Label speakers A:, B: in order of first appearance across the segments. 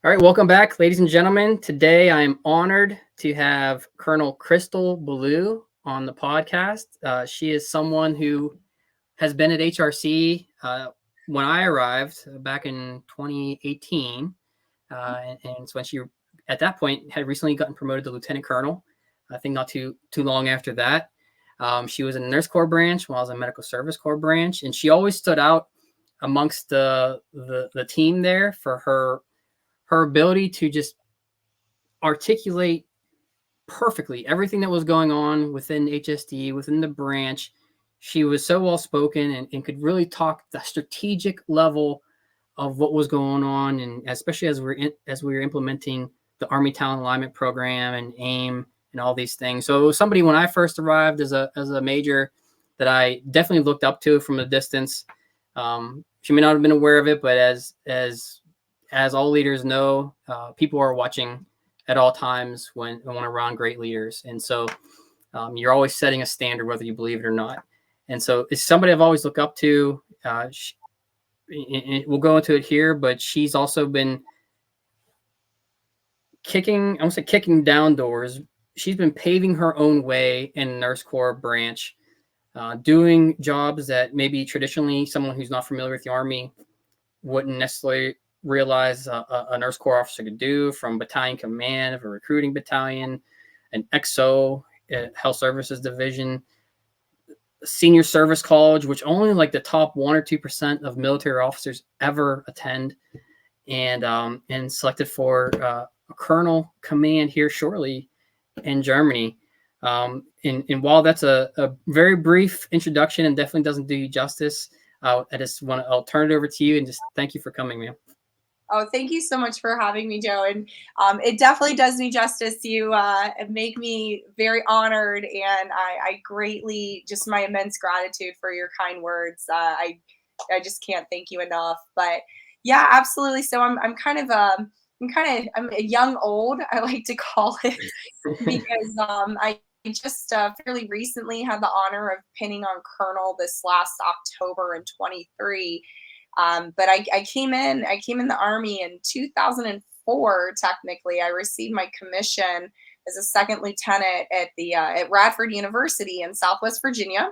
A: All right, welcome back, ladies and gentlemen. Today I am honored to have Colonel Crystal Ballou on the podcast. She is someone who has been at HRC when I arrived back in 2018. And so when she, at that point, had recently gotten promoted to Lieutenant Colonel. I think not too long after that. She was in the Nurse Corps branch while I was in Medical Service Corps branch. And she always stood out amongst the team there for her ability to just articulate perfectly everything that was going on within HSD, within the branch. She was so well spoken and could really talk the strategic level of what was going on, and especially as we were implementing the Army Talent Alignment Program and AIM and all these things. So it was somebody when I first arrived as a major that I definitely looked up to from a distance. She may not have been aware of it, but as all leaders know, people are watching at all times when around great leaders. And so you're always setting a standard, whether you believe it or not. And so it's somebody I've always looked up to. We'll go into it here, but she's also been kicking down doors. She's been paving her own way in the Nurse Corps branch, doing jobs that maybe traditionally someone who's not familiar with the Army wouldn't necessarily realize a Nurse Corps officer could do, from battalion command of a recruiting battalion, an XO, Health Services Division, Senior Service College, which only like the top 1 or 2% of military officers ever attend, and selected for a colonel command here shortly in Germany. And while that's a very brief introduction and definitely doesn't do you justice, I'll turn it over to you and just thank you for coming, man.
B: Oh, thank you so much for having me, Joe. And it definitely does me justice. You make me very honored, and I greatly, just my immense gratitude for your kind words. I just can't thank you enough. But yeah, absolutely. So I'm a young old, I like to call it, because I just fairly recently had the honor of pinning on Colonel this last October in 23. But I came in the Army in 2004. Technically, I received my commission as a second lieutenant at Radford University in Southwest Virginia.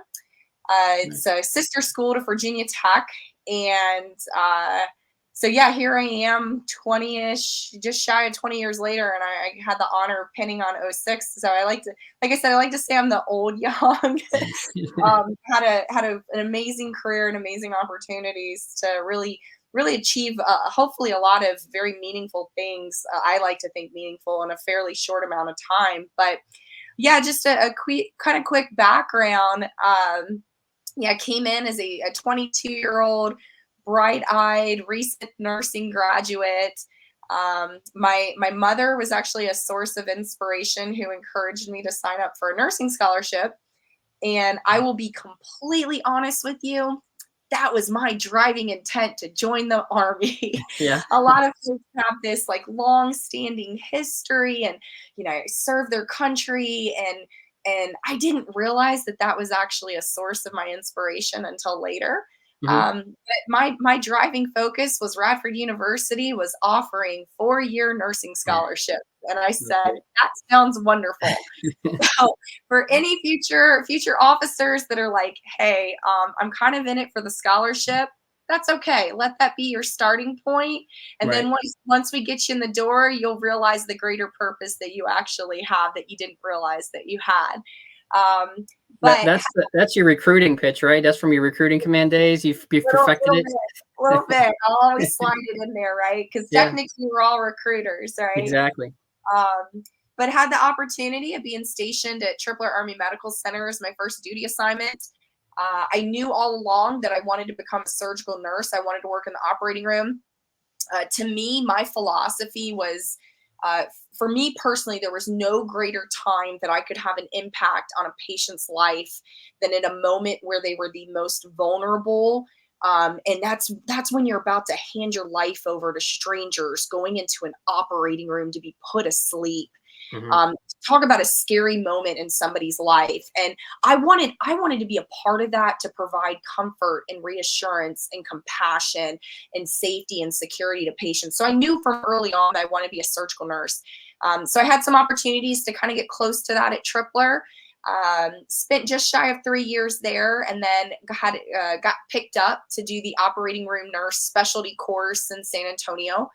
B: It's a sister school to Virginia Tech, and so yeah, here I am, 20-ish, just shy of 20 years later, and I had the honor of pinning on '06. So I like to say I'm the old young. Had an amazing career and amazing opportunities to really achieve hopefully a lot of very meaningful things. I like to think meaningful in a fairly short amount of time. But yeah, just a quick background. Yeah, I came in as a 22-year-old, bright-eyed, recent nursing graduate. My mother was actually a source of inspiration who encouraged me to sign up for a nursing scholarship. And I will be completely honest with you, that was my driving intent to join the Army.
A: Yeah.
B: A lot of folks have this like long-standing history and serve their country, and I didn't realize that was actually a source of my inspiration until later. But my driving focus was Radford University was offering 4-year nursing scholarship, and I said, that sounds wonderful. So for any future officers that are like, hey, I'm kind of in it for the scholarship, that's okay. Let that be your starting point. And then once we get you in the door, you'll realize the greater purpose that you actually have that you didn't realize that you had. But
A: that's your recruiting pitch, right? That's from your recruiting command days. You've perfected it.
B: A little bit. I'll always slide it in there, right? Because technically we're all recruiters, right?
A: Exactly.
B: But had the opportunity of being stationed at Tripler Army Medical Center as my first duty assignment. I knew all along that I wanted to become a surgical nurse. I wanted to work in the operating room. To me, my philosophy was, for me personally, there was no greater time that I could have an impact on a patient's life than in a moment where they were the most vulnerable. And that's when you're about to hand your life over to strangers, going into an operating room to be put asleep. talk about a scary moment in somebody's life. And I wanted to be a part of that, to provide comfort and reassurance and compassion and safety and security to patients. So I knew from early on I wanted to be a surgical nurse. So I had some opportunities to kind of get close to that at Tripler. Spent just shy of 3 years there, and then got picked up to do the operating room nurse specialty course in San Antonio.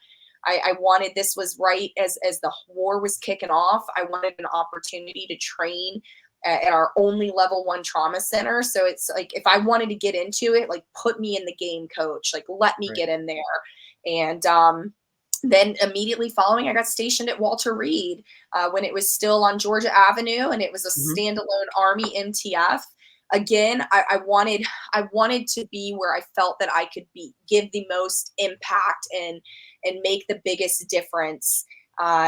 B: I wanted, this was right as the war was kicking off. I wanted an opportunity to train at our only level 1 trauma center. So it's like, if I wanted to get into it, like, put me in the game, coach, like, let me get in there. And then immediately following, I got stationed at Walter Reed when it was still on Georgia Avenue, and it was a standalone Army MTF. Again, I wanted to be where I felt that I could give the most impact and make the biggest difference.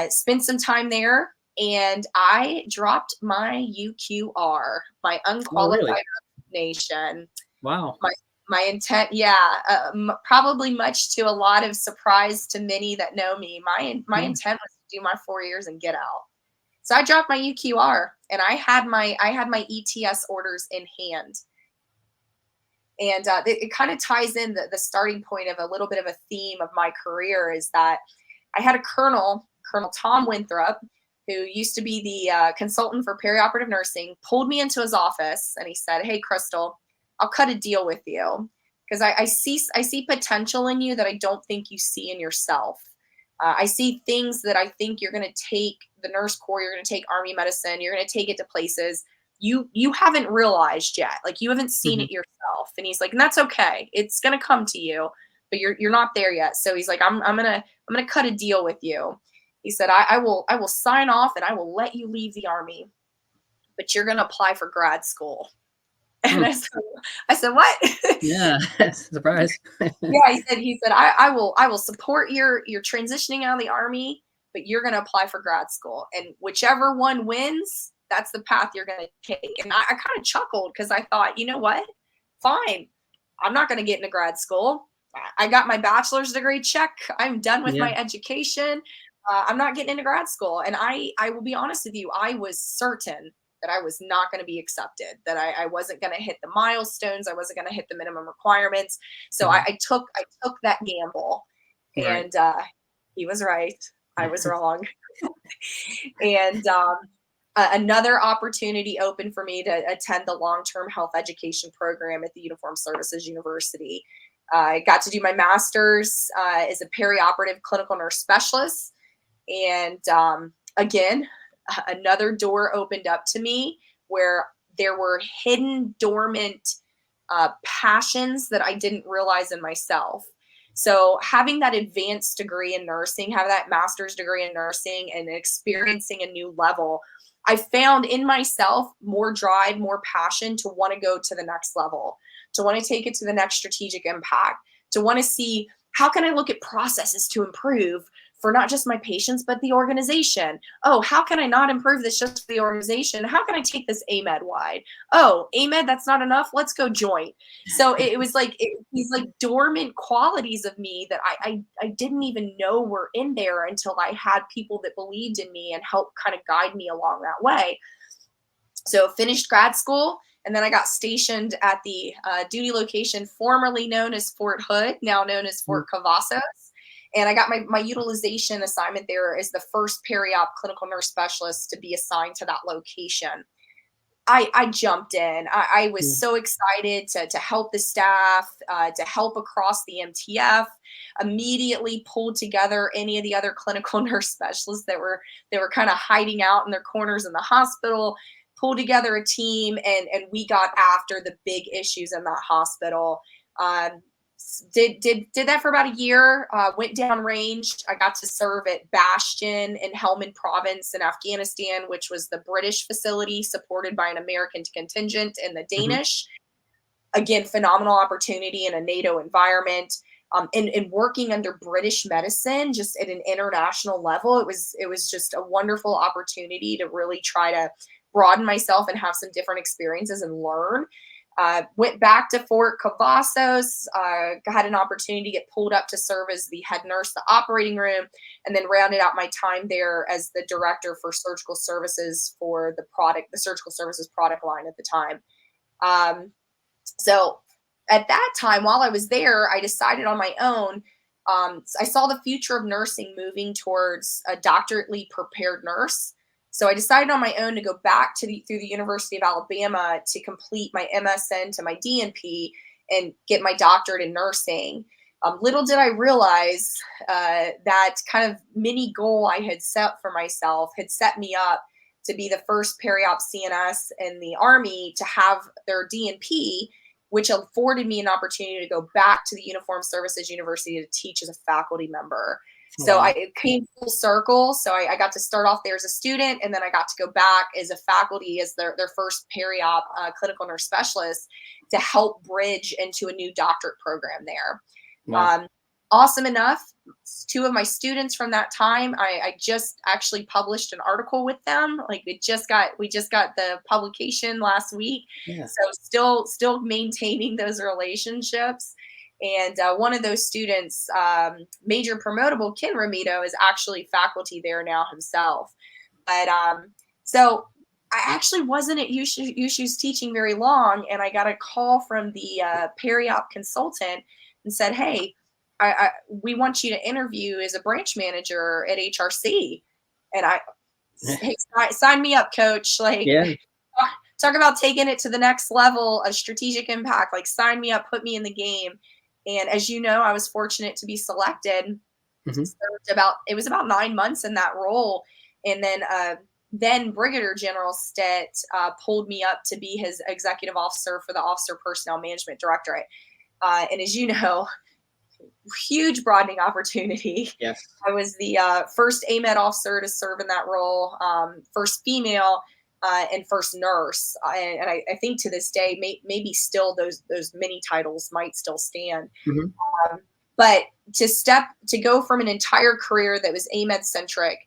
B: Spent some time there, and I dropped my UQR, my unqualified resignation.
A: Wow.
B: My intent, probably much to a lot of surprise to many that know me. My intent was to do my 4 years and get out. So I dropped my UQR, and I had my ETS orders in hand. And it kind of ties in the starting point of a little bit of a theme of my career, is that I had a Colonel Tom Winthrop, who used to be the consultant for perioperative nursing, pulled me into his office, and he said, "Hey, Crystal, I'll cut a deal with you, because I see potential in you that I don't think you see in yourself. I see things that I think you're going to take the nurse corps, you're going to take Army medicine, you're going to take it to places you haven't realized yet. Like, you haven't seen it yourself." And he's like, "And that's okay. It's going to come to you, but you're not there yet." So he's like, I'm going to cut a deal with you." He said, I will sign off, and I will let you leave the Army, but you're going to apply for grad school." And I said, "What?"
A: Yeah, surprise.
B: Yeah, he said, I will support your transitioning out of the Army, but you're going to apply for grad school, and whichever one wins, that's the path you're going to take. And I kind of chuckled, because I thought, you know what? Fine. I'm not going to get into grad school. I got my bachelor's degree, check. I'm done with my education. I'm not getting into grad school. And I will be honest with you, I was certain that I was not going to be accepted, that I wasn't going to hit the milestones, I wasn't going to hit the minimum requirements. So I took that gamble, and he was right. I was wrong. And another opportunity opened for me to attend the long-term health education program at the Uniformed Services University. I got to do my master's as a perioperative clinical nurse specialist. And again, another door opened up to me, where there were hidden, dormant passions that I didn't realize in myself. So having that advanced degree in nursing, having that master's degree in nursing, and experiencing a new level, I found in myself more drive, more passion to want to go to the next level, to want to take it to the next strategic impact, to want to see, how can I look at processes to improve for not just my patients, but the organization? Oh, how can I not improve this just for the organization? How can I take this AMED wide? Oh, AMED, that's not enough. Let's go joint. So it was like these like dormant qualities of me that I didn't even know were in there, until I had people that believed in me and helped kind of guide me along that way. So finished grad school, and then I got stationed at the duty location formerly known as Fort Hood, now known as Fort Cavazos. And I got my utilization assignment there as the first peri-op clinical nurse specialist to be assigned to that location. I jumped in. I was so excited to help the staff, to help across the MTF, immediately pulled together any of the other clinical nurse specialists that were kind of hiding out in their corners in the hospital, pulled together a team, and we got after the big issues in that hospital. Did that for about a year, went downrange. I got to serve at Bastion in Helmand Province in Afghanistan, which was the British facility supported by an American contingent and the Danish. Again, phenomenal opportunity in a NATO environment. And working under British medicine, just at an international level, it was just a wonderful opportunity to really try to broaden myself and have some different experiences and learn. Went back to Fort Cavazos, had an opportunity to get pulled up to serve as the head nurse, the operating room, and then rounded out my time there as the director for surgical services for the surgical services product line at the time. So at that time, while I was there, I decided on my own. I saw the future of nursing moving towards a doctorately prepared nurse. So I decided on my own to go back through the University of Alabama to complete my MSN to my DNP and get my doctorate in nursing. Little did I realize that kind of mini goal I had set for myself had set me up to be the first peri-op CNS in the Army to have their DNP, which afforded me an opportunity to go back to the Uniformed Services University to teach as a faculty member. So it came full circle. So I got to start off there as a student, and then I got to go back as a faculty as their first peri-op clinical nurse specialist to help bridge into a new doctorate program there.
A: Wow.
B: Awesome enough. Two of my students from that time, I just actually published an article with them. Like we just got the publication last week.
A: Yeah.
B: So still maintaining those relationships. And one of those students, Major Promotable Ken Ramito, is actually faculty there now himself. But so I actually wasn't at USHU's teaching very long, and I got a call from the peri-op consultant and said, "Hey, we want you to interview as a branch manager at HRC." And hey, sign me up, coach. Like,
A: yeah.
B: Talk about taking it to the next level of strategic impact. Like, sign me up, put me in the game. And as you know, I was fortunate to be selected. It was about 9 months in that role. And then Brigadier General Stitt pulled me up to be his executive officer for the Officer Personnel Management Directorate. And as you know, huge broadening opportunity.
A: Yes.
B: I was the first AMED officer to serve in that role, first female, and first nurse. And I think to this day, maybe still those many titles might still stand. But to go from an entire career that was AMED centric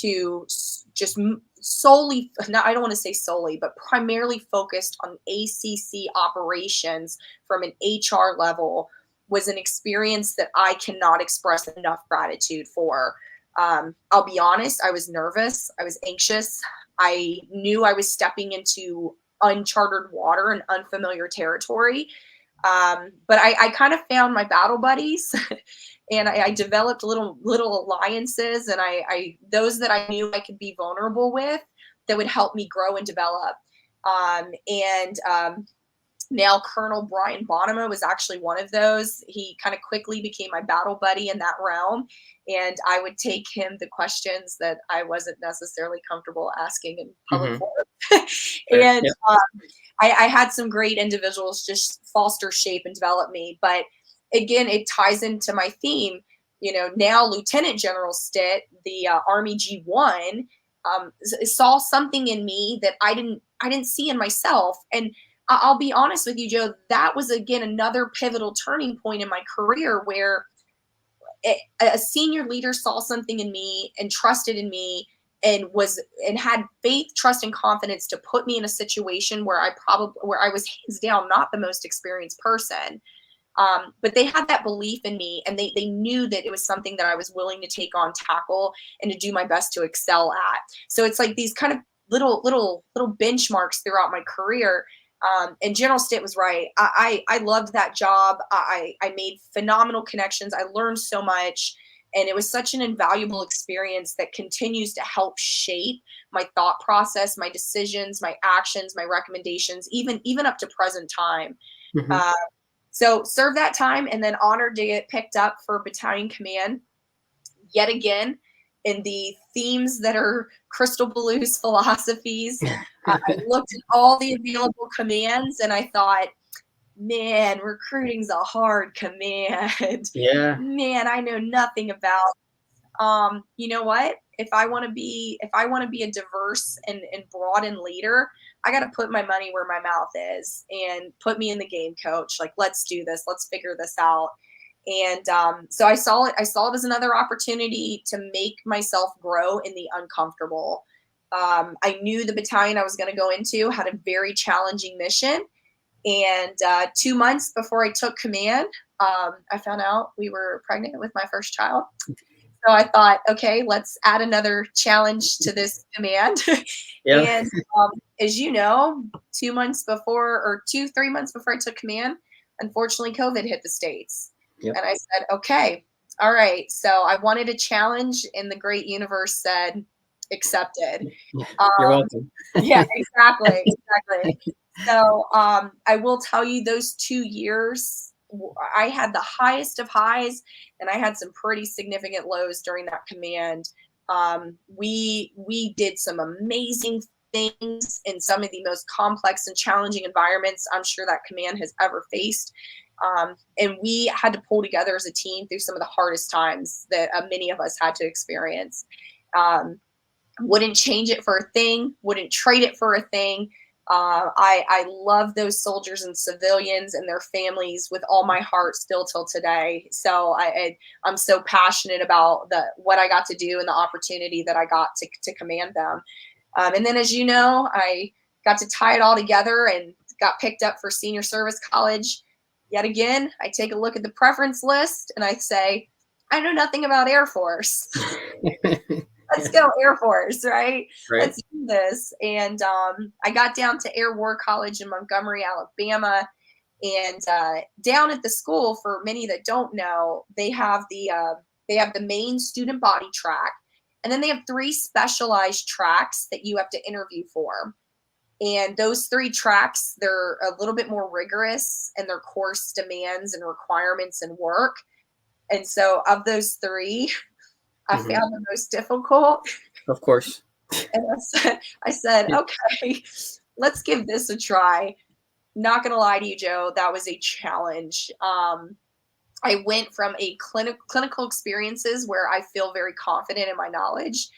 B: to just solely, I don't want to say solely, but primarily focused on ACC operations from an HR level was an experience that I cannot express enough gratitude for. I'll be honest, I was nervous. I was anxious. I knew I was stepping into uncharted water and unfamiliar territory. But I kind of found my battle buddies and I developed little alliances, and those that I knew I could be vulnerable with that would help me grow and develop. Now Colonel Brian Bonema was actually one of those. He kind of quickly became my battle buddy in that realm. And I would take him the questions that I wasn't necessarily comfortable asking in public forum. And I had some great individuals just foster, shape, and develop me. But again, it ties into my theme. You know, now Lieutenant General Stitt, the Army G1, saw something in me that I didn't see in myself. And I'll be honest with you, Joe, that was, again, another pivotal turning point in my career where a senior leader saw something in me and trusted in me and had faith, trust, and confidence to put me in a situation where I was hands down not the most experienced person. But they had that belief in me, and they knew that it was something that I was willing to take on, tackle, and to do my best to excel at. So it's like these kind of little benchmarks throughout my career. And General Stitt was right. I loved that job. I made phenomenal connections. I learned so much, and it was such an invaluable experience that continues to help shape my thought process, my decisions, my actions, my recommendations, even up to present time. So served that time, and then honored to get picked up for battalion command yet again in the themes that are Crystal Blue's philosophies. I looked at all the available commands and I thought, man, recruiting's a hard command.
A: Yeah.
B: Man, I know nothing about. You know what? If I want to be a diverse and broad and leader, I got to put my money where my mouth is and put me in the game, coach. Like, let's do this. Let's figure this out. And so I saw it as another opportunity to make myself grow in the uncomfortable. I knew the battalion I was going to go into had a very challenging mission. And 2 months before I took command, I found out we were pregnant with my first child. So I thought, okay, let's add another challenge to this command.
A: Yeah.
B: And as you know, 2 months before, or 3 months before I took command, unfortunately, COVID hit the States.
A: Yep.
B: And I said, okay, all right. So I wanted a challenge, and the great universe said, accepted.
A: Yeah. You're
B: Um,
A: welcome.
B: yeah, exactly, exactly. So I will tell you, those 2 years, I had the highest of highs, and I had some pretty significant lows during that command. We did some amazing things in some of the most complex and challenging environments I'm sure that command has ever faced. And we had to pull together as a team through some of the hardest times that many of us had to experience. Um, wouldn't change it for a thing, wouldn't trade it for a thing. I love those soldiers and civilians and their families with all my heart still till today. So I'm so passionate about what I got to do and the opportunity that I got to command them. And then, as you know, I got to tie it all together and got picked up for senior service college. Yet again, I take a look at the preference list and I say, I know nothing about Air Force. Let's go Air Force, right?
A: Right.
B: Let's do this. And I got down to Air War College in Montgomery, Alabama. And down at the school, for many that don't know, they have the main student body track, and then they have 3 specialized tracks that you have to interview for. And those 3 tracks, they're a little bit more rigorous in their course demands and requirements and work. And so, of those 3, I
A: Mm-hmm.
B: found the most difficult.
A: Of course.
B: And I said, okay, let's give this a try. Not gonna lie to you, Joe, that was a challenge. I went from a clinical experiences where I feel very confident in my knowledge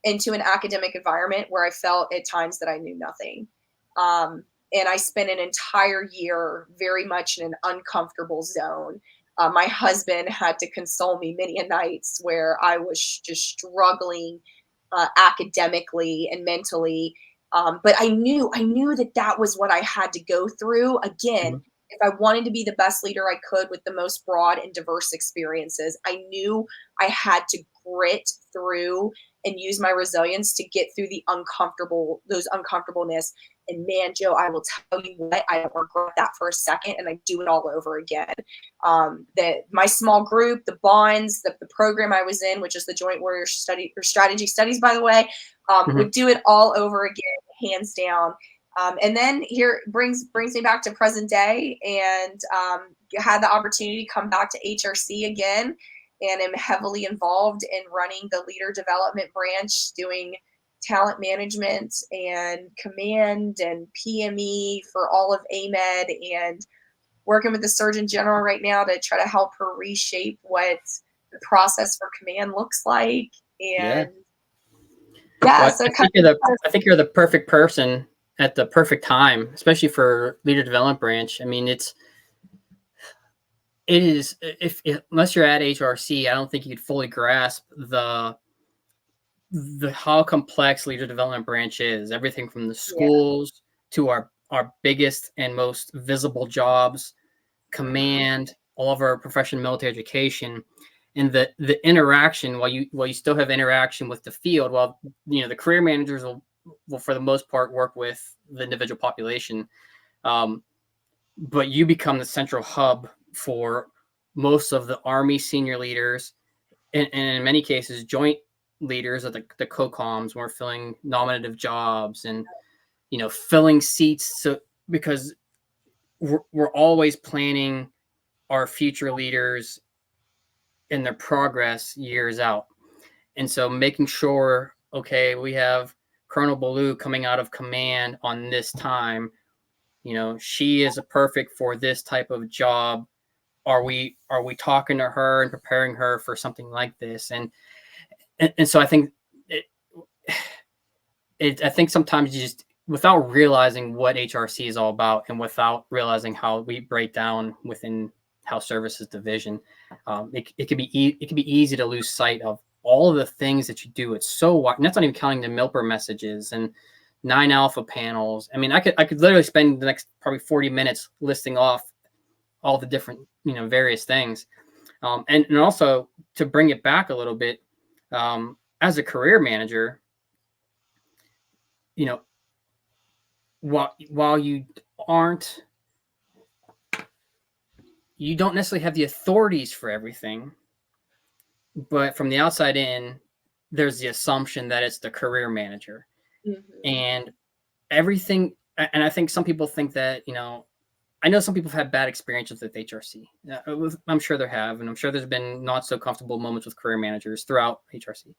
B: into an academic environment where I felt at times that I knew nothing. And I spent an entire year very much in an uncomfortable zone. My husband had to console me many a nights where I was just struggling academically and mentally. But I knew that was what I had to go through again.
A: Mm-hmm.
B: If I wanted to be the best leader I could with the most broad and diverse experiences, I knew I had to grit through and use my resilience to get through those uncomfortableness. And man, Joe, I will tell you what, I don't regret that for a second, and I do it all over again. That my small group, the bonds, the program I was in, which is the Joint Warrior Strategy Studies, by the way, would do it all over again, hands down. And then here brings me back to present day, and had the opportunity to come back to HRC again, and am heavily involved in running the leader development branch, doing talent management and command and PME for all of AMED, and working with the Surgeon General right now to try to help her reshape what the process for command looks like. And
A: Well, so I think you're the perfect person at the perfect time, especially for leader development branch. I mean, it is, unless you're at HRC, I don't think you could fully grasp the how complex leader development branch is. Everything from the schools to our biggest and most visible jobs, command, all of our professional military education, and the interaction, while you still have interaction with the field, while the career managers will for the most part work with the individual population, but you become the central hub for most of the Army senior leaders, and in many cases joint leaders of the COCOMs. We're filling nominative jobs and filling seats, so because we're always planning our future leaders and their progress years out. And so making sure, okay, we have Colonel Ballou coming out of command on this time, she is a perfect for this type of job. Are we talking to her and preparing her for something like this? And so I think I think sometimes you just, without realizing what HRC is all about and without realizing how we break down within Health Services Division, it can be easy to lose sight of all of the things that you do. It's so wide, and that's not even counting the MILPER messages and 9 alpha panels. I mean, I could literally spend the next probably 40 minutes listing off all the different, various things. And also to bring it back a little bit, as a career manager, while you don't necessarily have the authorities for everything, but from the outside in, there's the assumption that it's the career manager. And everything. And I think some people think that, I know some people have had bad experiences with HRC. I'm sure there have, and I'm sure there's been not so comfortable moments with career managers throughout HRC.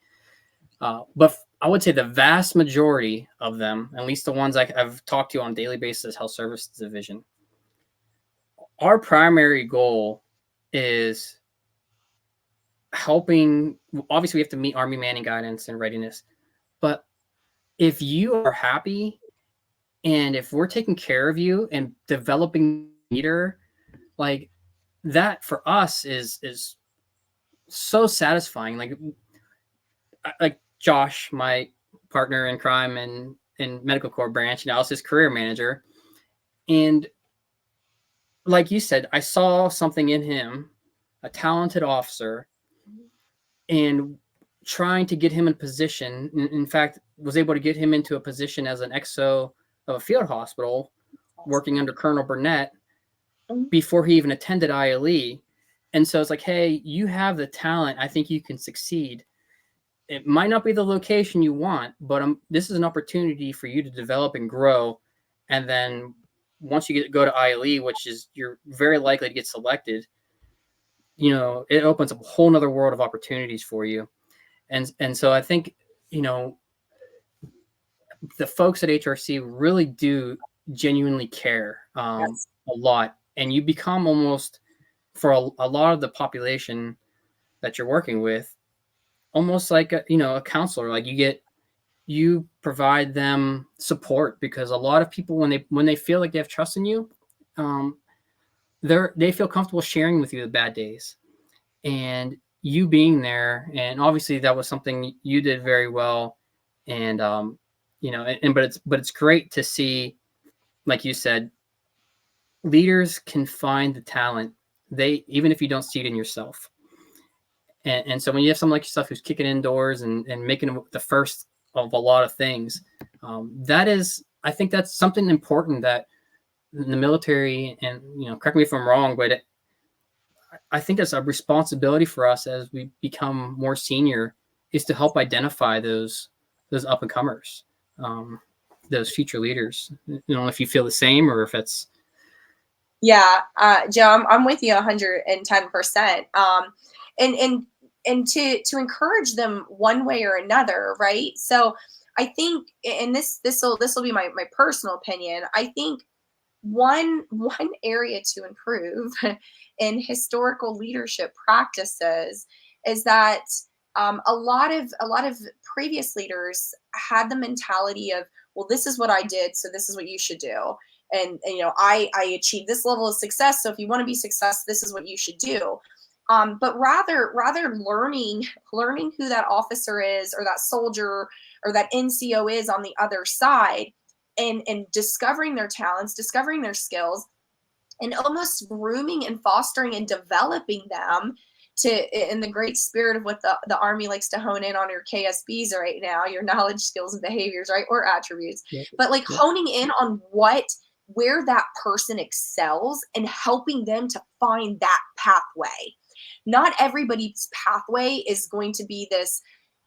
A: But I would say the vast majority of them, at least the ones I've talked to on a daily basis, Health Services Division, our primary goal is helping. Obviously, we have to meet Army manning guidance and readiness, but if you are happy and if we're taking care of you and developing a leader, like that for us is so satisfying. Like Josh, my partner in crime and in medical corps branch, I was his career manager. And like you said, I saw something in him, a talented officer, and trying to get him in position. In fact, was able to get him into a position as an XO of a field hospital, working under Colonel Burnett before he even attended ILE. And so it's like, hey, you have the talent. I think you can succeed. It might not be the location you want, but this is an opportunity for you to develop and grow. And then once you go to ILE, which is you're very likely to get selected, it opens up a whole nother world of opportunities for you. And so I think, the folks at HRC really do genuinely care a lot. And you become almost, for a lot of the population that you're working with, almost like a counselor. Like you provide them support, because a lot of people, when they feel like they have trust in you, they feel comfortable sharing with you the bad days, and you being there. And obviously that was something you did very well. And but it's great to see, like you said, leaders can find the talent, even if you don't see it in yourself. And so when you have someone like yourself who's kicking indoors and making the first of a lot of things, I think that's something important that in the military, and correct me if I'm wrong, but I think it's a responsibility for us as we become more senior, is to help identify those up and comers, those future leaders. If you feel the same, or if it's.
B: Yeah, Joe, I'm with you 110%. And to encourage them one way or another, right? So I think, and this will be my personal opinion. I think one area to improve in historical leadership practices is that a lot of previous leaders had the mentality of, well, this is what I did, so this is what you should do. And I achieved this level of success, so if you want to be successful, this is what you should do. But rather learning who that officer is, or that soldier, or that NCO is on the other side, and discovering their talents, discovering their skills, and almost grooming and fostering and developing them in the great spirit of what the Army likes to hone in on, your KSBs right now, your knowledge, skills, and behaviors, right? Or attributes. Yeah. But honing in on where that person excels and helping them to find that pathway. Not everybody's pathway is going to be this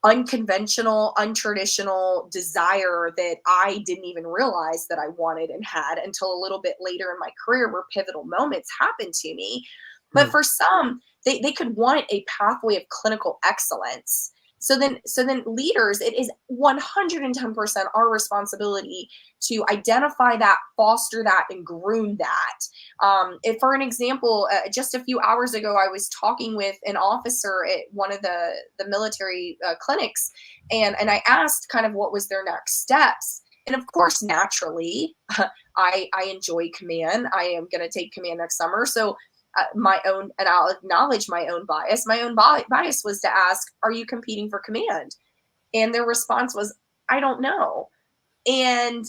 B: unconventional, untraditional desire that I didn't even realize that I wanted and had until a little bit later in my career, where pivotal moments happened to me. But for some, they could want a pathway of clinical excellence. So then leaders, it is 110% our responsibility to identify that, foster that, and groom that. If, for an example, just a few hours ago, I was talking with an officer at one of the military clinics, and I asked kind of what was their next steps. And of course, naturally, I enjoy command. I am going to take command next summer. So and I'll acknowledge my own bias. My own bias was to ask, are you competing for command? And their response was, I don't know. And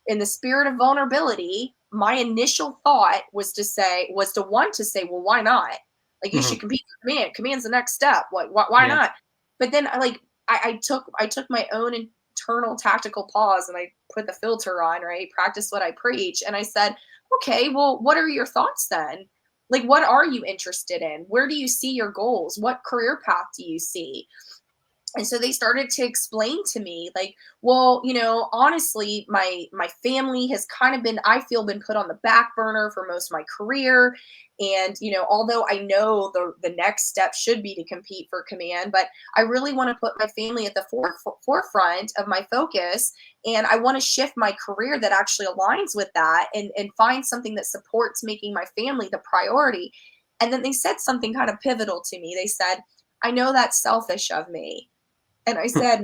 B: in the spirit of vulnerability, my initial thought was to want to say, well, why not? Like, you
A: Mhm.
B: should compete for command. Command's the next step. Like, why
A: Yeah.
B: not? But then I took my own internal tactical pause, and I put the filter on, right? Practice what I preach. And I said, okay, well, what are your thoughts then? Like, what are you interested in? Where do you see your goals? What career path do you see? And so they started to explain to me, like, well, honestly, my family has kind of been, I feel, been put on the back burner for most of my career. And although I know the next step should be to compete for command, but I really want to put my family at the forefront of my focus. And I want to shift my career that actually aligns with that, and find something that supports making my family the priority. And then they said something kind of pivotal to me. They said, I know that's selfish of me. And I said,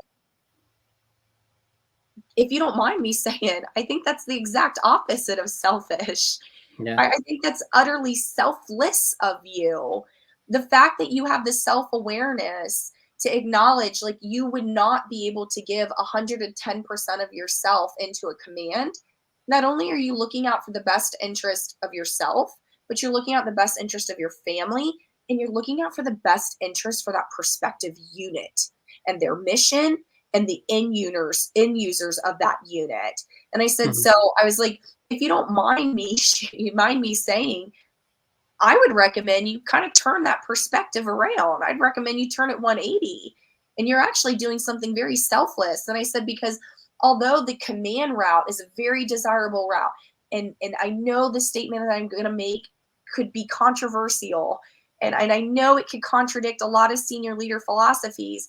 B: if you don't mind me saying, I think that's the exact opposite of selfish.
A: Yeah.
B: I think that's utterly selfless of you. The fact that you have the self awareness to acknowledge, like, you would not be able to give 110% of yourself into a command. Not only are you looking out for the best interest of yourself, but you're looking out the best interest of your family, and you're looking out for the best interest for that prospective unit and their mission and the end users of that unit. And I said,
A: Mhm.
B: so I was like, if you don't mind me, you mind me saying, I would recommend you kind of turn that perspective around. I'd recommend you turn it 180, and you're actually doing something very selfless. And I said, because although the command route is a very desirable route, and I know the statement that I'm going to make could be controversial, and I know it could contradict a lot of senior leader philosophies,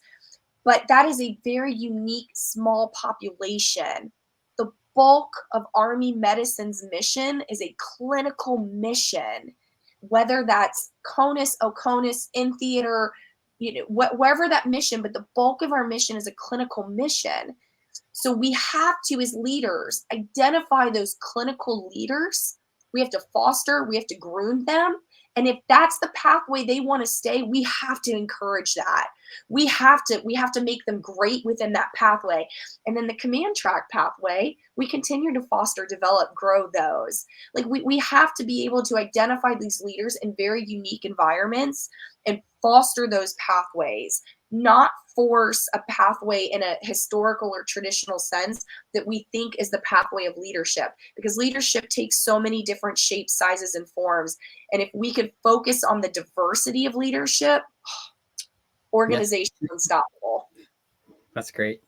B: but that is a very unique small population. The bulk of Army medicine's mission is a clinical mission, whether that's CONUS, OCONUS, in theater, wherever that mission, but the bulk of our mission is a clinical mission. So we have to, as leaders, identify those clinical leaders. We have to foster, we have to groom them. And if that's the pathway they want to stay, we have to encourage that. We have to make them great within that pathway. And then the command track pathway, we continue to foster, develop, grow those. Like, we have to be able to identify these leaders in very unique environments and foster those pathways, not force a pathway in a historical or traditional sense that we think is the pathway of leadership, because leadership takes so many different shapes, sizes, and forms. And if we could focus on the diversity of leadership,
A: Yes.
B: organization is unstoppable.
A: That's great.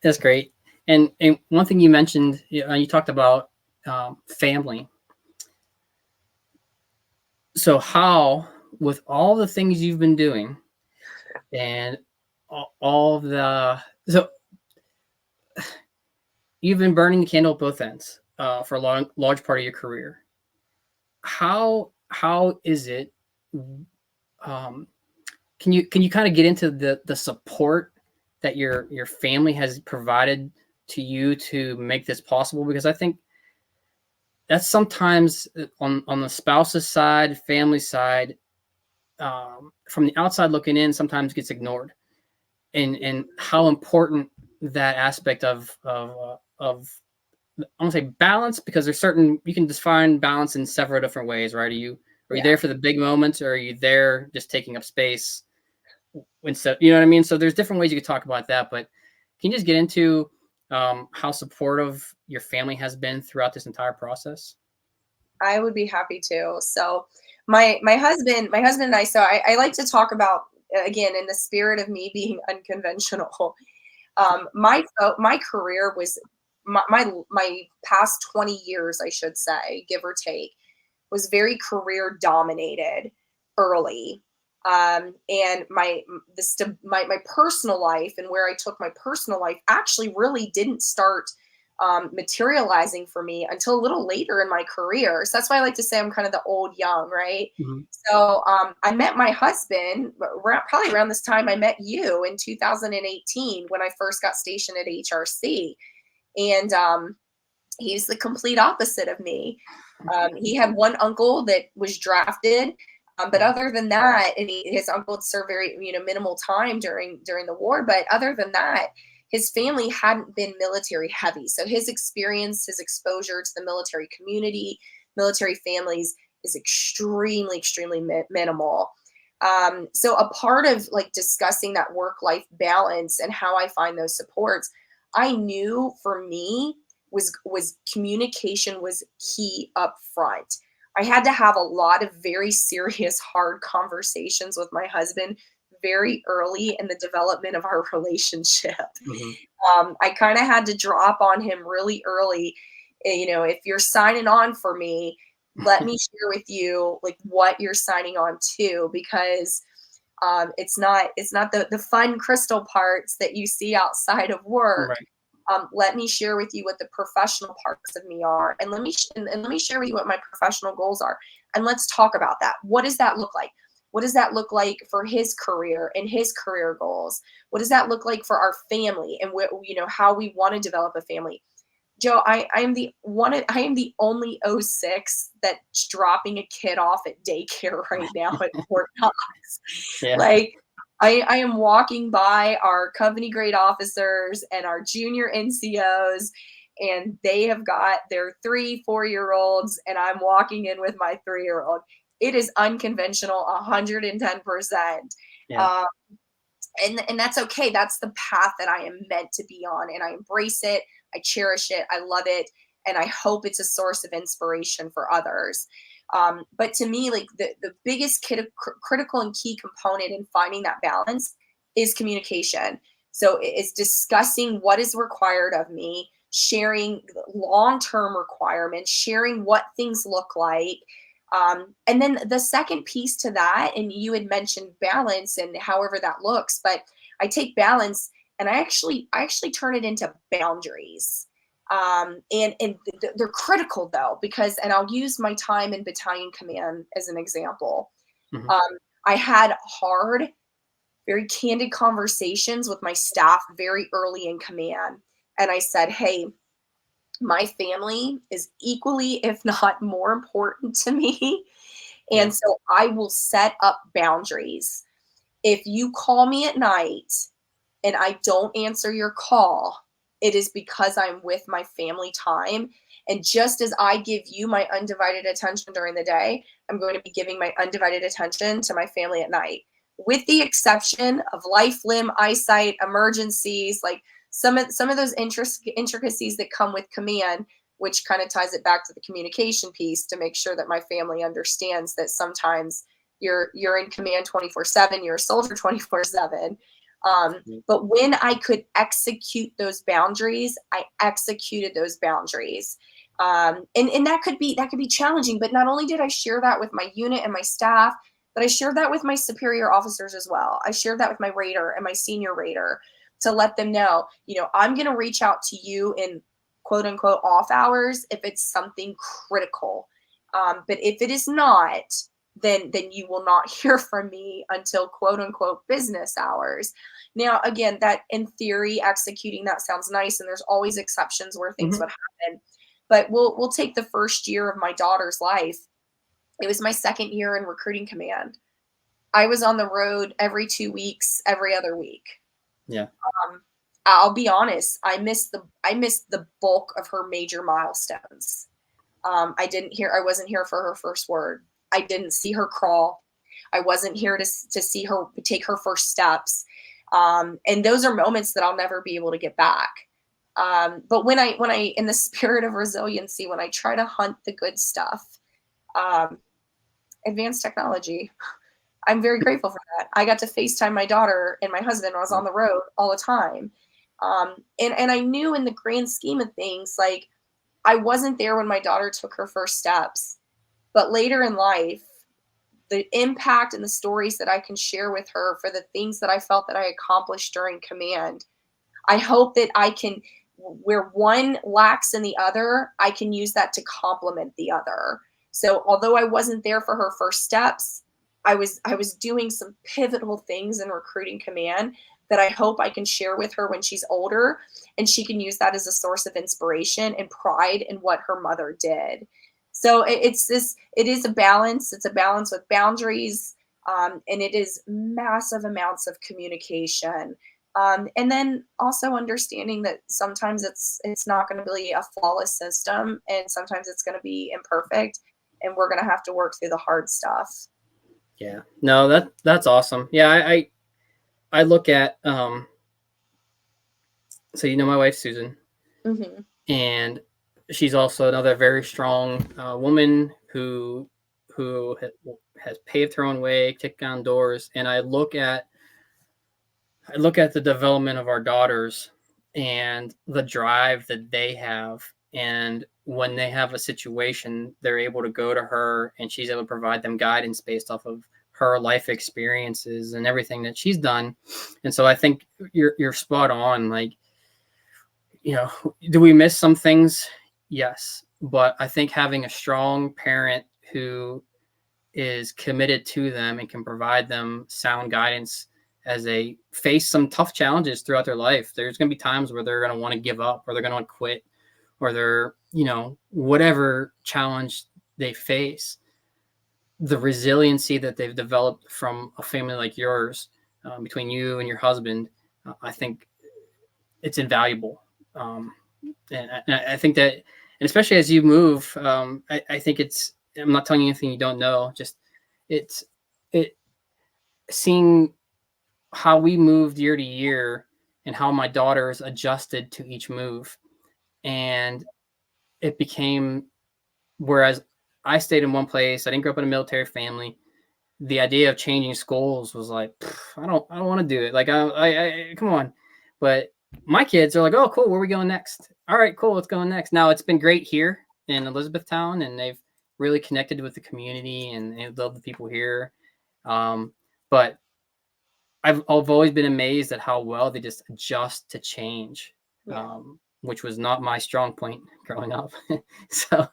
A: That's great. And one thing you mentioned, you talked about family. So how, with all the things you've been doing and all so you've been burning the candle at both ends for a large part of your career. How is it? Um, can you kind of get into the support that your family has provided to you to make this possible? Because I think that's sometimes on the spouse's side, family side, from the outside looking in, sometimes gets ignored, and how important that aspect of I want to say balance, because there's certain, you can define balance in several different ways, right? Are you
B: Yeah.
A: there for the big moments, or are you there just taking up space? Instead, you know what I mean? So there's different ways you could talk about that, but can you just get into how supportive your family has been throughout this entire process?
B: I would be happy to. So my husband and I, so I like to talk about, again, in the spirit of me being unconventional. My career was, my past 20 years, I should say, give or take, was very career dominated early. And my personal life, and where I took my personal life, actually really didn't start materializing for me until a little later in my career. So that's why I like to say I'm kind of the old young, right?
A: Mhm.
B: So I met my husband probably around this time I met you in 2018, when I first got stationed at HRC. And he's the complete opposite of me. He had one uncle that was drafted, but
A: Yeah.
B: other than that, and his uncle served very minimal time during the war. But other than that, his family hadn't been military heavy. So his experience, his exposure to the military community, military families is extremely, extremely minimal. So a part of like discussing that work-life balance and how I find those supports, I knew for me was communication was key up front. I had to have a lot of very serious, hard conversations with my husband very early in the development of our relationship.
A: Mhm.
B: I kind of had to drop on him really early. If you're signing on for me, let me share with you like what you're signing on to, because it's not the fun crystal parts that you see outside of work.
A: Right.
B: Let me share with you what the professional parts of me are, and let me share with you what my professional goals are, and let's talk about that. What does that look like? What does that look like for his career and his career goals? What does that look like for our family and how we want to develop a family? Joe, I am the only O6 that's dropping a kid off at daycare right now at Fort Knox.
A: Yeah.
B: Like I am walking by our company grade officers and our junior NCOs, and they have got their 3-4-year-olds, and I'm walking in with my 3-year-old. It is unconventional, 110%.
A: Yeah.
B: Um, and that's okay. That's the path that I am meant to be on, and I embrace it. I cherish it. I love it, and I hope it's a source of inspiration for others. But to me, like the biggest critical and key component in finding that balance is communication. So it's discussing what is required of me, sharing long-term requirements, sharing what things look like. And then the second piece to that, and you had mentioned balance and however that looks, but I take balance and I actually turn it into boundaries. And they're critical though, because, and I'll use my time in battalion command as an example.
A: Mhm.
B: Um, I had hard, very candid conversations with my staff very early in command. And I said, hey, my family is equally, if not more important to me.
A: Yeah.
B: And so I will set up boundaries. If you call me at night and I don't answer your call, it is because I'm with my family time. And just as I give you my undivided attention during the day, I'm going to be giving my undivided attention to my family at night, with the exception of life, limb, eyesight, emergencies, like some of those intricacies that come with command, which kind of ties it back to the communication piece to make sure that my family understands that sometimes you're in command 24/7, you're a soldier 24/7. But when I could execute those boundaries, I executed those boundaries. And that could be challenging, but not only did I share that with my unit and my staff, but I shared that with my superior officers as well. I shared that with my raider and my senior raider to let them know, I'm going to reach out to you in quote unquote off hours if it's something critical. But if it is not, then you will not hear from me until quote unquote business hours. Now, again, that in theory, executing that sounds nice, and there's always exceptions where things
A: Mhm.
B: would happen. But we'll take the first year of my daughter's life. It was my second year in recruiting command. I was on the road every 2 weeks, every other week.
A: Yeah.
B: Um, I'll be honest, I missed the bulk of her major milestones. I wasn't here for her first word. I didn't see her crawl. I wasn't here to see her take her first steps. And those are moments that I'll never be able to get back. But when I, in the spirit of resiliency, when I try to hunt the good stuff, um, advanced technology, I'm very grateful for that. I got to FaceTime my daughter and my husband when I was on the road all the time. And I knew in the grand scheme of things, like I wasn't there when my daughter took her first steps, but later in life, the impact and the stories that I can share with her for the things that I felt that I accomplished during command, I hope that I can, where one lacks in the other, I can use that to complement the other. So although I wasn't there for her first steps, I was doing some pivotal things in recruiting command that I hope I can share with her when she's older, and she can use that as a source of inspiration and pride in what her mother did. So it is a balance. It's a balance with boundaries, and it is massive amounts of communication. And then also understanding that sometimes it's not going to be a flawless system, and sometimes it's going to be imperfect, and we're going to have to work through the hard stuff.
A: Yeah, no, that's awesome. Yeah, I look at so my wife Susan,
B: Mm-hmm.
A: and she's also another very strong woman who has paved her own way, kicked down doors, and I look at the development of our daughters and the drive that they have, and when they have a situation, they're able to go to her, and she's able to provide them guidance based off of her life experiences and everything that she's done. And so I think you're spot on. Like, do we miss some things? Yes, but I think having a strong parent who is committed to them and can provide them sound guidance as they face some tough challenges throughout their life. There's going to be times where they're going to want to give up, or they're going to want to quit, or they're, whatever challenge they face. The resiliency that they've developed from a family like yours, between you and your husband, I think it's invaluable. And I think that, and especially as you move, I think I'm not telling you anything you don't know. Just it seeing how we moved year to year and how my daughters adjusted to each move, and it became, whereas I stayed in one place, I didn't grow up in a military family. The idea of changing schools was like, I don't want to do it. Like, I come on. But my kids are like, oh, cool. Where are we going next? All right, cool. Let's go next. Now, it's been great here in Elizabethtown, and they've really connected with the community, and they love the people here. But I've always been amazed at how well they just adjust to change, which was not my strong point growing up. so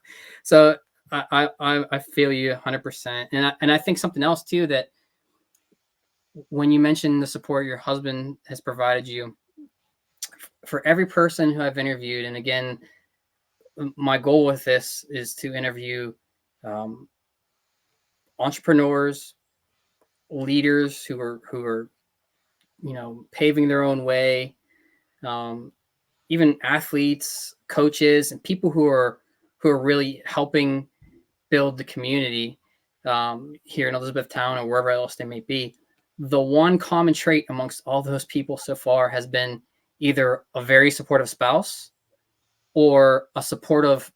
A: I feel you 100%. And I think something else too, that when you mentioned the support your husband has provided you, for every person who I've interviewed, and again, my goal with this is to interview entrepreneurs, leaders who are paving their own way, even athletes, coaches, and people who are really helping build the community here in Elizabethtown or wherever else they may be. The one common trait amongst all those people so far has been either a very supportive spouse or a supportive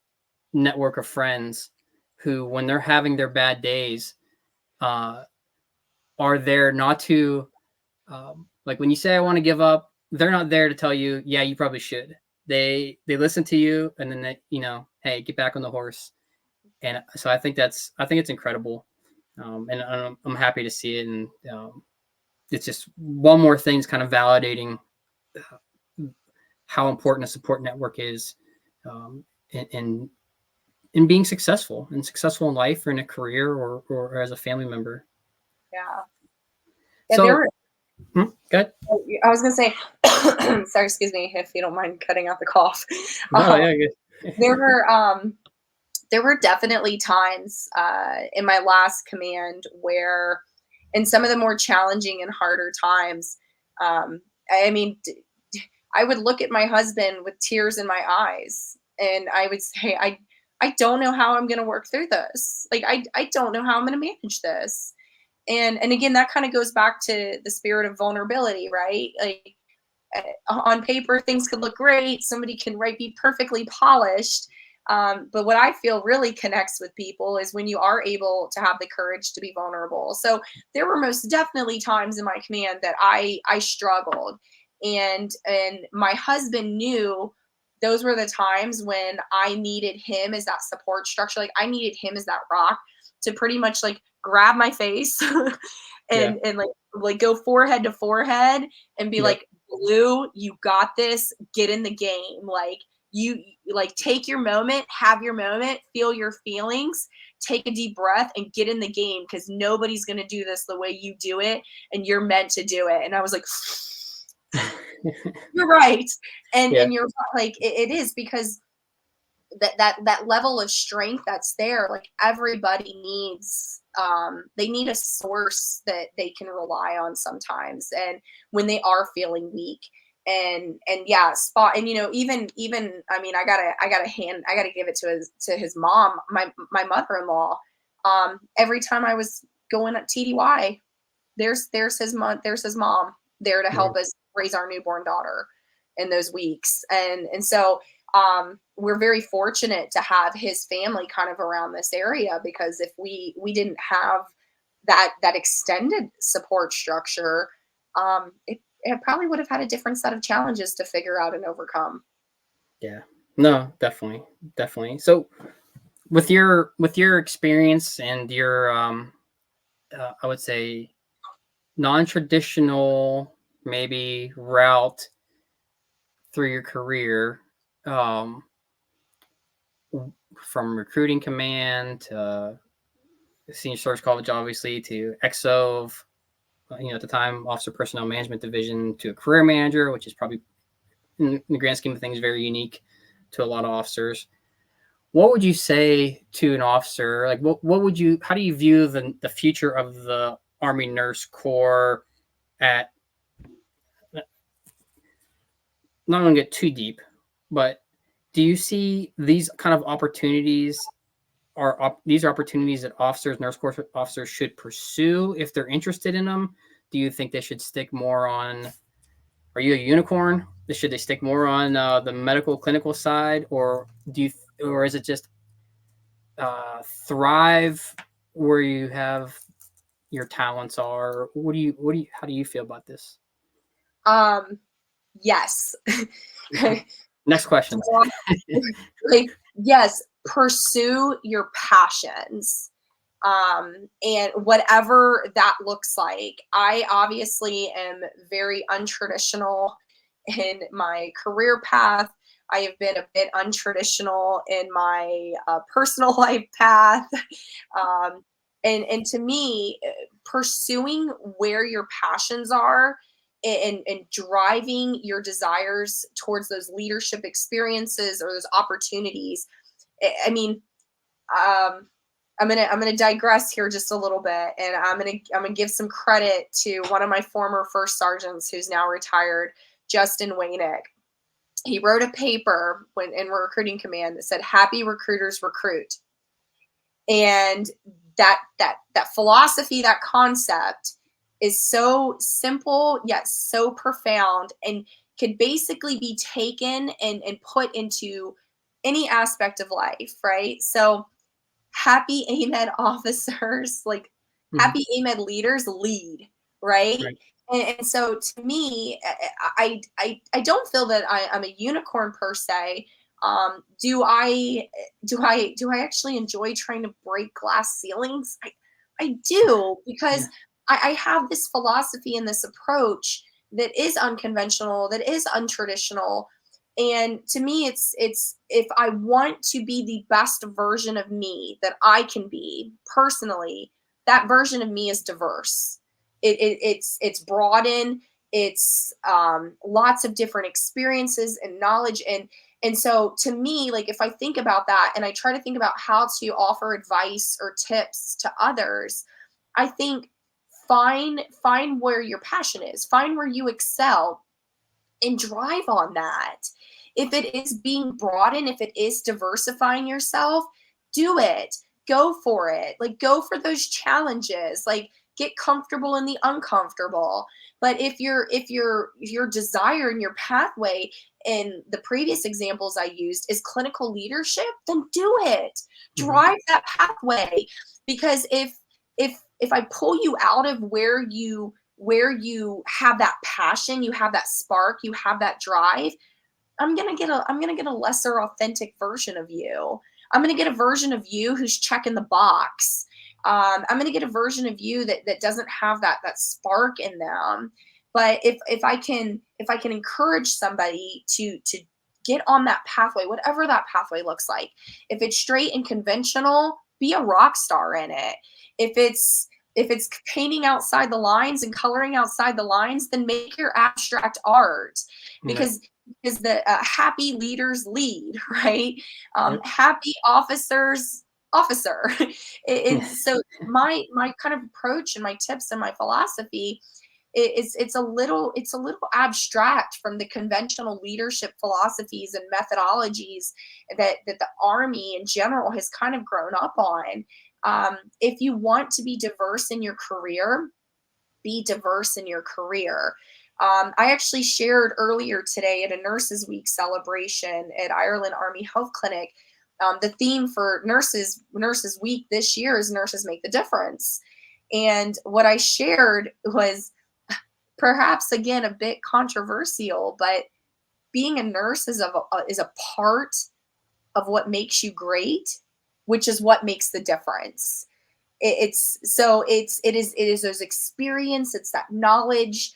A: network of friends who, when they're having their bad days, are there not to, like when you say, I want to give up, they're not there to tell you, yeah, you probably should. They listen to you, and then they, hey, get back on the horse. And so I think it's incredible. And I'm happy to see it. And it's just one more thing that's kind of validating how important a support network is in being successful in life or in a career or as a family member.
B: Yeah.
A: So, go ahead.
B: I was going to say, sorry, excuse me, if you don't mind cutting out the cough.
A: No, yeah, good.
B: There were definitely times in my last command where, in some of the more challenging and harder times, I mean, I would look at my husband with tears in my eyes, and I would say, I don't know how I'm going to work through this. Like, I don't know how I'm going to manage this. And again, that kind of goes back to the spirit of vulnerability, right? Like, on paper, things could look great. Somebody can be perfectly polished. But what I feel really connects with people is when you are able to have the courage to be vulnerable. So there were most definitely times in my command that I struggled, and my husband knew those were the times when I needed him as that support structure. Like, I needed him as that rock to pretty much like grab my face and like go forehead to forehead and be like, Blue, you got this, get in the game. Like, you like, take your moment, have your moment, feel your feelings, take a deep breath and get in the game, because nobody's going to do this the way you do it, and you're meant to do it. And I was like, you're right. And you're like, it is, because that level of strength that's there. Like everybody needs, they need a source that they can rely on sometimes, and when they are feeling weak. And yeah, spot. And even I mean, I gotta give it to his mom, my mother-in-law. Every time I was going at TDY, there's his mom there to help us raise our newborn daughter in those weeks. And so we're very fortunate to have his family kind of around this area, because if we didn't have that extended support structure, it probably would have had a different set of challenges to figure out and overcome.
A: Yeah. No, definitely. So with your experience and your I would say non-traditional maybe route through your career, um, from recruiting command to senior source college, obviously, to XO, at the time, Officer Personnel Management Division, to a career manager, which is probably, in the grand scheme of things, very unique to a lot of officers. What would you say to an officer? Like, how do you view the future of the Army Nurse Corps at, not going to get too deep, but do you see these kind of opportunities these are opportunities that Nurse Corps officers should pursue if they're interested in them? Do you think they should stick more on, are you a unicorn? Should they stick more on the medical clinical side, or or is it just thrive where you have your talents are? How do you feel about this?
B: Yes.
A: Next question.
B: Like, yes, pursue your passions. And whatever that looks like. I obviously am very untraditional in my career path. I have been a bit untraditional in my personal life path. And to me, pursuing where your passions are, and driving your desires towards those leadership experiences or those opportunities. I mean, I'm gonna digress here just a little bit, and I'm gonna give some credit to one of my former first sergeants who's now retired, Justin Wainick. He wrote a paper in recruiting command that said, "Happy recruiters recruit," and that philosophy, that concept, is so simple yet so profound, and could basically be taken and put into any aspect of life, right? So happy AMED officers, like happy AMED leaders lead, right?
A: Right.
B: And so to me, I don't feel that I'm a unicorn per se. Do I actually enjoy trying to break glass ceilings? I do, because I have this philosophy and this approach that is unconventional, that is untraditional. And to me, it's if I want to be the best version of me that I can be personally, that version of me is diverse. It's broadened. It's lots of different experiences and knowledge. And so to me, like, if I think about that and I try to think about how to offer advice or tips to others, I think find where your passion is, find where you excel, and drive on that. If it is being broadened, if it is diversifying yourself, do it. Go for it. Like, go for those challenges. Like, get comfortable in the uncomfortable. But if your desire and your pathway in the previous examples I used is clinical leadership, then do it. Drive that pathway. Because if I pull you out of where you have that passion, you have that spark, you have that drive, I'm gonna get a lesser authentic version of you. I'm gonna get a version of you who's checking the box. I'm gonna get a version of you that doesn't have that spark in them. But if I can encourage somebody to get on that pathway, whatever that pathway looks like, if it's straight and conventional, be a rock star in it. If it's If it's painting outside the lines and coloring outside the lines, then make your abstract art,
A: Right.
B: because the happy leaders lead, right?
A: Yep.
B: Happy officers officer. It's so my kind of approach and my tips and my philosophy it's a little abstract from the conventional leadership philosophies and methodologies that the army in general has kind of grown up on. If you want to be diverse in your career, be diverse in your career. I actually shared earlier today at a Nurses Week celebration at Ireland Army Health Clinic. The theme for Nurses Week this year is Nurses Make the Difference. And what I shared was perhaps again a bit controversial, but being a nurse is a part of what makes you great, which is what makes the difference. It is those experience, it's that knowledge.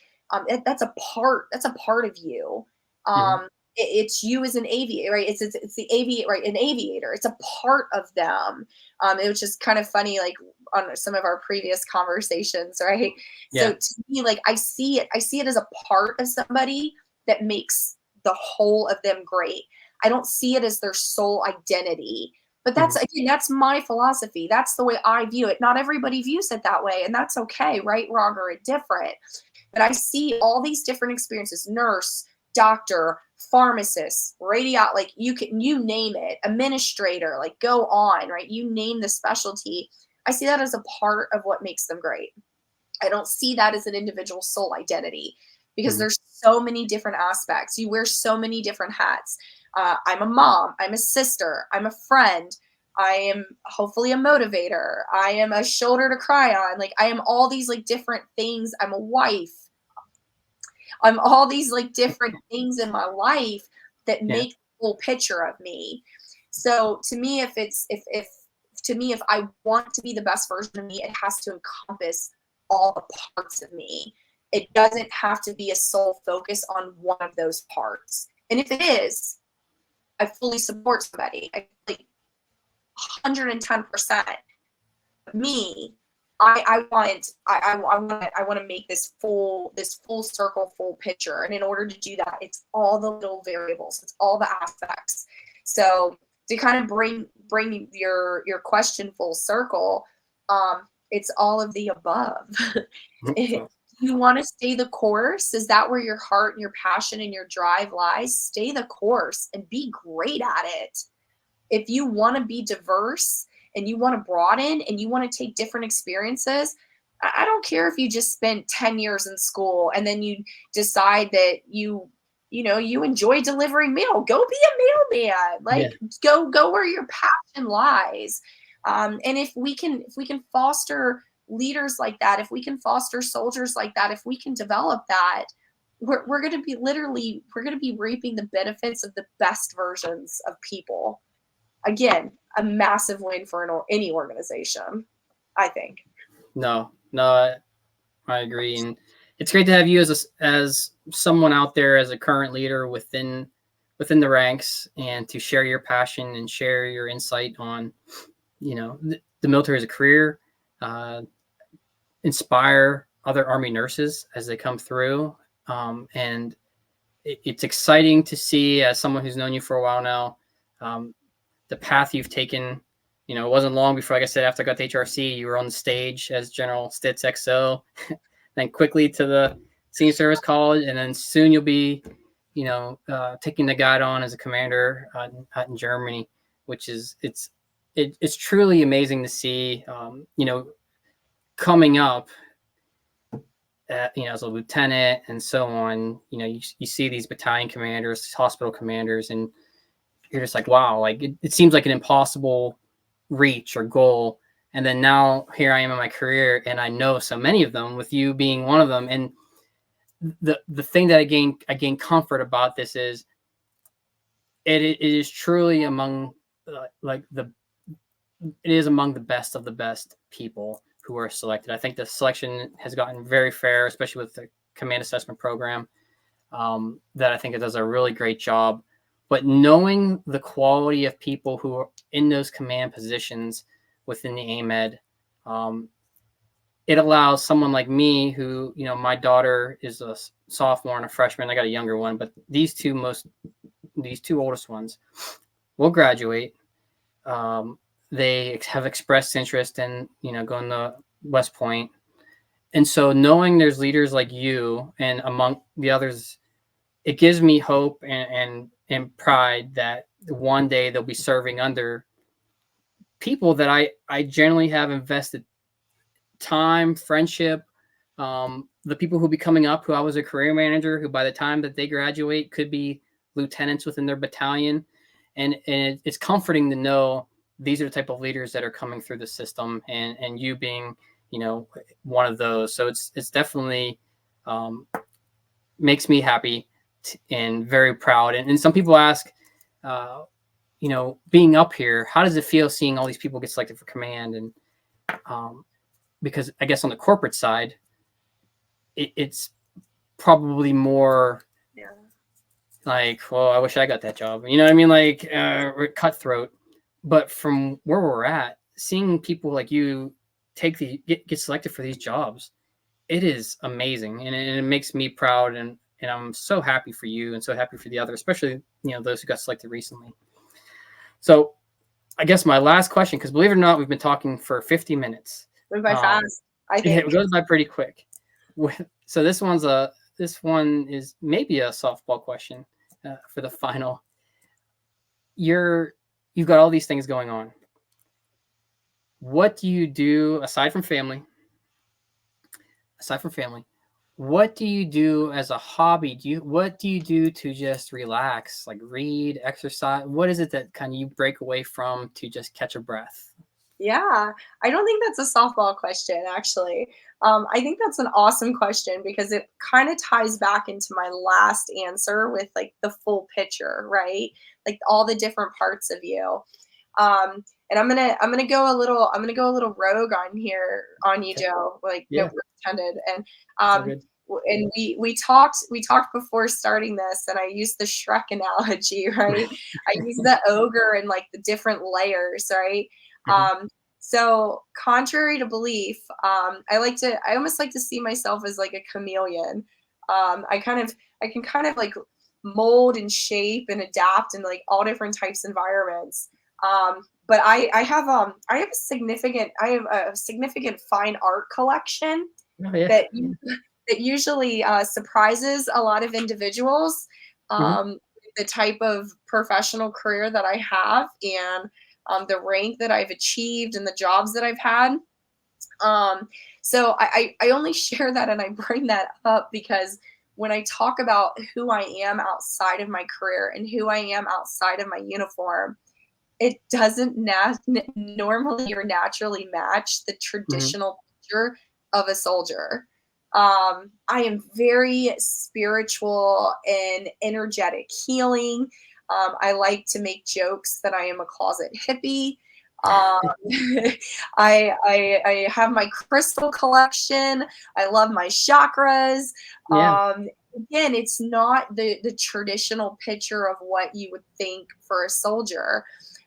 B: That's a part of you.
A: Mhm.
B: It's you as an aviator, right? It's the aviator, right? An aviator. It's a part of them. It was just kind of funny, like on some of our previous conversations, right? So
A: Yeah.
B: to me, like I see it as a part of somebody that makes the whole of them great. I don't see it as their sole identity. But
A: Mhm.
B: that's my philosophy. That's the way I view it. Not everybody views it that way, and that's okay, right, wrong, or indifferent. But I see all these different experiences: nurse, doctor, pharmacist, like you name it, administrator, like go on, right? You name the specialty. I see that as a part of what makes them great. I don't see that as an individual soul identity because
A: Mhm.
B: there's so many different aspects. You wear so many different hats. I'm a mom. I'm a sister. I'm a friend. I am hopefully a motivator. I am a shoulder to cry on. Like I am all these like different things. I'm a wife. I'm all these like different things in my life that
A: Yeah.
B: make the whole picture of me. So to me, if I want to be the best version of me, it has to encompass all the parts of me. It doesn't have to be a sole focus on one of those parts. And if it is, I fully support somebody. I like 110%. Me, I want to make this full circle, full picture, and in order to do that, it's all the little variables, it's all the aspects. So to kind of bring your question full circle, it's all of the above. If
A: So,
B: you want to stay the course, is that where your heart and your passion and your drive lies? Stay the course and be great at it. If you want to be diverse and you want to broaden and you want to take different experiences, I don't care if you just spent 10 years in school and then you decide that you enjoy delivering mail. Go be a mailman.
A: yeah.
B: Like go where your passion lies. And if we can foster leaders like that, if we can foster soldiers like that, if we can develop that, we're going to be reaping the benefits of the best versions of people. Again, a massive win for any organization, I think.
A: No, no, I agree, and it's great to have you as someone out there as a current leader within the ranks, and to share your passion and share your insight on the military as a career, uh, inspire other Army nurses as they come through, and it's exciting to see, as someone who's known you for a while now, um, the path you've taken. It wasn't long before, like I said, after I got to HRC, you were on the stage as General Stitz XO, then quickly to the Senior Service College, and then soon you'll be, taking the guide on as a commander out in Germany, which is it's truly amazing to see. Coming up, as a lieutenant and so on, you see these battalion commanders, hospital commanders, and you're just like, wow, like it seems like an impossible reach or goal. And then now here I am in my career, and I know so many of them, with you being one of them. And the thing that I gain comfort about this is it is truly among like the it is among the best of the best people who are selected. I think the selection has gotten very fair, especially with the command assessment program. That I think it does a really great job. But knowing the quality of people who are in those command positions within the AMED, um, it allows someone like me who, my daughter is a sophomore and a freshman. I got a younger one, but these two oldest ones will graduate. They have expressed interest in, going to West Point. And so knowing there's leaders like you and among the others, it gives me hope and pride that one day they'll be serving under people that I generally have invested time, friendship, the people who'll be coming up, who I was a career manager, who by the time that they graduate could be lieutenants within their battalion. And it's comforting to know these are the type of leaders that are coming through the system, and you being, one of those. So it's definitely makes me happy and very proud. And some people ask, being up here, how does it feel seeing all these people get selected for command? And because I guess on the corporate side, it's probably more like, well, I wish I got that job. You know what I mean? Like cutthroat. But from where we're at, seeing people like you get selected for these jobs, it is amazing, and it makes me proud, and I'm so happy for you and so happy for the others, especially those who got selected recently. So I guess my last question, because believe it or not, we've been talking for 50 minutes.
B: Went by fast. I think
A: it goes by pretty quick. So this one is maybe a softball question for the final. You've got all these things going on. What do you do aside from family? What do you do as a hobby? What do you do to just relax? Like read, exercise? What is it that kind of you break away from to just catch a breath?
B: Yeah, I don't think that's a softball question, actually. I think that's an awesome question because it kind of ties back into my last answer with like the full picture, right? Like all the different parts of you. And I'm gonna go a little rogue on here on you,
A: Okay.
B: Joe. Like
A: Yeah.
B: no pun intended. And
A: Good.
B: and we talked before starting this, and I used the Shrek analogy, right? I used the ogre and like the different layers, right?
A: Mhm.
B: So contrary to belief, I almost like to see myself as like a chameleon. I can kind of like mold and shape and adapt in like all different types of environments. But I have a significant fine art collection
A: Oh yeah.
B: that that usually surprises a lot of individuals.
A: Mhm.
B: The type of professional career that I have and the rank that I've achieved and the jobs that I've had. So I only share that and I bring that up because when I talk about who I am outside of my career and who I am outside of my uniform, it doesn't normally or naturally match the
A: Mhm.
B: traditional picture of a soldier. I am very spiritual and energetic healing. I like to make jokes that I am a closet hippie. Um, I have my crystal collection. I love my chakras.
A: Yeah.
B: Again, it's not the traditional picture of what you would think for a soldier.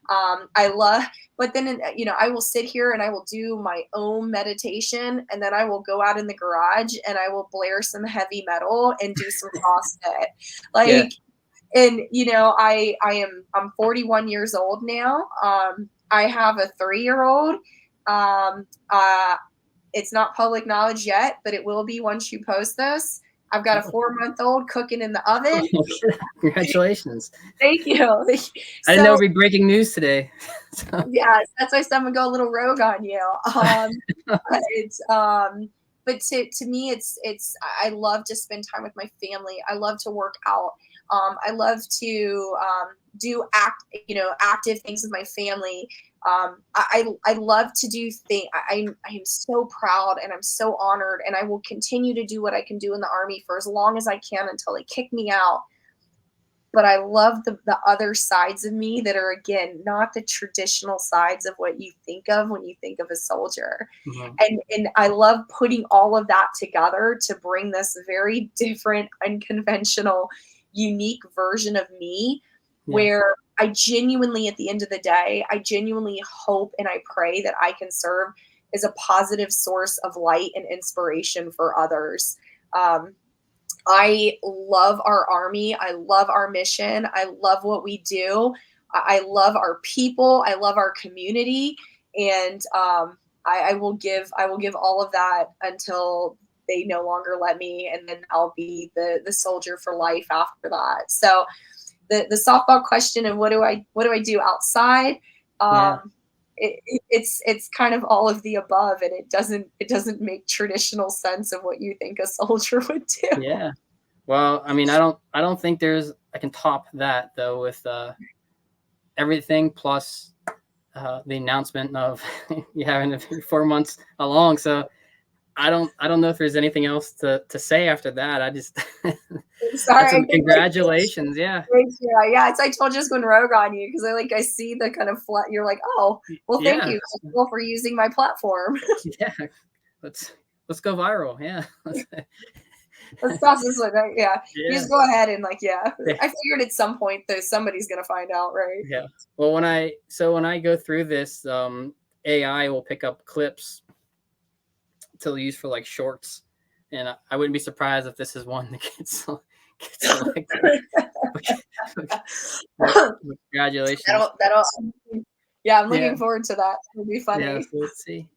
B: I love, but then, I will sit here and I will do my own meditation, and then I will go out in the garage and I will blare some heavy metal and do some CrossFit.
A: Yeah.
B: Like, and I'm 41 years old now. I have a 3-year-old. Um, uh, it's not public knowledge yet, but it will be once you post this. I've got a
A: Oh,
B: 4-month-old cooking in the oven.
A: congratulations.
B: Thank you.
A: I didn't know it'd
B: So
A: be breaking news today. So,
B: yeah, that's why I'm gonna go a little rogue on you. It's but to me, I love to spend time with my family. I love to work out. I love to do active things with my family. I love to do things. I am so proud and I'm so honored, and I will continue to do what I can do in the Army for as long as I can until they kick me out. But I love the other sides of me that are, again, not the traditional sides of what you think of when you think of a soldier.
A: mhm.
B: And I love putting all of that together to bring this very different, unconventional, unique version of me
A: Yeah.
B: where I genuinely, at the end of the day, I genuinely hope and I pray that I can serve is a positive source of light and inspiration for others. I love our Army. I love our mission. I love what we do. I love our people. I love our community, and I will give all of that until they no longer let me, and then I'll be the soldier for life after that. So the softball question of what do I do outside?
A: Yeah.
B: It's kind of all of the above, and it doesn't make traditional sense of what you think a soldier would do.
A: Yeah. Well, I mean, I don't think I can top that though with everything plus the announcement of you having to be 4 months along. So I don't know if there's anything else to say after that. I just that's
B: Sorry,
A: congratulations. Yeah.
B: yeah. It's I told just going rogue on you because I see the kind of flat. You're like, oh, well, thank
A: Yeah.
B: you for using my platform.
A: Yeah. Let's go viral. Yeah.
B: Let's toss this one. Right? Yeah. You
A: Yeah.
B: just go ahead and I figured at some point though somebody's gonna find out, right?
A: Yeah. Well, when I go through this, AI will pick up clips to use for like shorts, and I wouldn't be surprised if this is one that gets selected. Congratulations.
B: Yeah, I'm looking forward to that. It'll be funny.
A: Yeah, so let's see.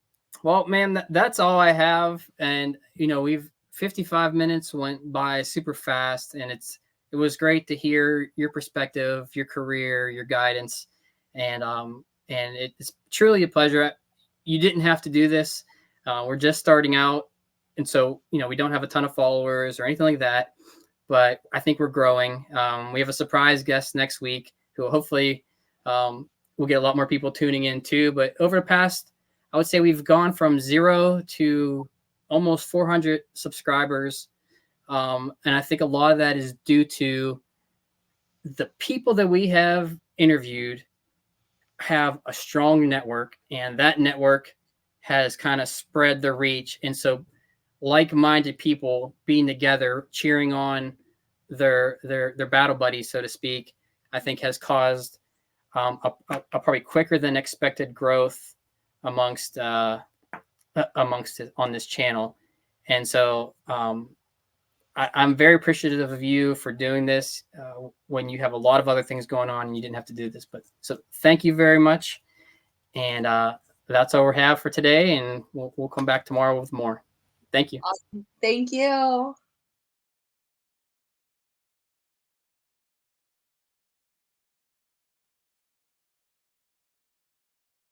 A: Well, man, that's all I have, and we've 55 minutes went by super fast, and it was great to hear your perspective, your career, your guidance, and it's truly a pleasure. You didn't have to do this. We're just starting out, and so we don't have a ton of followers or anything like that, but I think we're growing. We have a surprise guest next week who hopefully we'll get a lot more people tuning in too. But over the past, I would say we've gone from 0 to almost 400 subscribers. And I think a lot of that is due to the people that we have interviewed have a strong network, and that network has kind of spread the reach. And so like-minded people being together, cheering on their battle buddies, so to speak, I think has caused a probably quicker than expected growth amongst it on this channel. And so I'm very appreciative of you for doing this when you have a lot of other things going on and you didn't have to do this. But so thank you very much. And that's all we have for today. And we'll come back tomorrow with more. Thank you.
B: Awesome. Thank you.